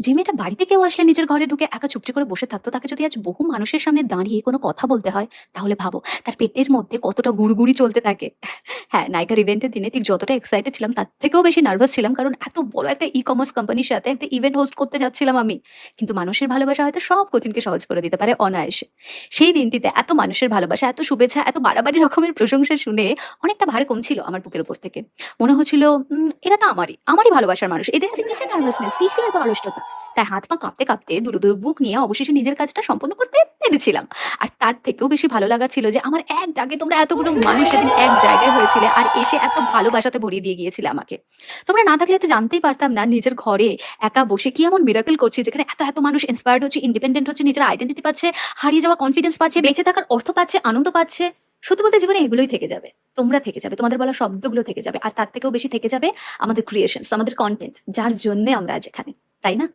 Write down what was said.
যে মেয়েটা বাড়িতে কেউ আসলে নিজের ঘরে ঢুকে একা চুপটি করে বসে থাকতো, তাকে যদি আজ বহু মানুষের সামনে দাঁড়িয়ে কোনো কথা বলতে হয়, তাহলে ভাবো তার পেটের মধ্যে কতটা গুড়গুড়ি চলতে থাকে। হ্যাঁ, নায়িকার ইভেন্টের দিনে ঠিক যতটা এক্সাইটেড ছিলাম তার থেকেও বেশি নার্ভাস ছিলাম। কারণ এত বড় একটা ই-কমার্স কোম্পানির সাথে একটা ইভেন্ট হোস্ট করতে যাচ্ছিলাম আমি। কিন্তু মানুষের ভালোবাসা হয়তো সব কঠিনকে সহজ করে দিতে পারে অনায়াসে। সেই দিনটিতে এত মানুষের ভালোবাসা, এত শুভেচ্ছা, এত বাড়াবাড়ি রকমের প্রশংসা শুনে অনেকটা ভার কমছিল আমার বুকের উপর থেকে। মনে হচ্ছিল এরা তো আমারই ভালোবাসার মানুষ। এদের সাথে কিসের নার্ভাসনেস, কিসের এত অলসতা? তাই হাত পা কাঁপতে, কাঁপতে দুরু বুক নিয়ে অবশেষে নিজের কাজটা সম্পন্ন করতে পেরেছিলাম। আর তার থেকেও বেশি ভালো লাগা ছিল যে আমার এক ডাকে তোমরা এতগুলো মানুষ সেদিন এক জায়গায় হয়েছিলে আর এসে এত ভালোবাসাতে ভরিয়ে দিয়ে গিয়েছিলে আমাকে। তোমরা না থাকলে তো জানতেই পারতাম না নিজের ঘরে একা বসে কি এমন মিরাকেল করছি যেখানে এত মানুষ ইন্সপায়ার্ড হচ্ছে, ইন্ডিপেন্ডেন্ট হচ্ছে, নিজের আইডেন্টিটি পাচ্ছে, হারিয়ে যাওয়া কনফিডেন্স পাচ্ছে, বেঁচে থাকার অর্থ পাচ্ছে, আনন্দ পাচ্ছে। সত্যি বলতে জীবনে এগুলোই থেকে যাবে। তোমরা থেকে যাবে। তোমাদের বলা শব্দগুলো থেকে যাবে। আর তার থেকেও বেশি থেকে যাবে আমাদের ক্রিয়েশনস, আমাদের কনটেন্ট যার জন্যে আমরা আজ এখানে। তাই না?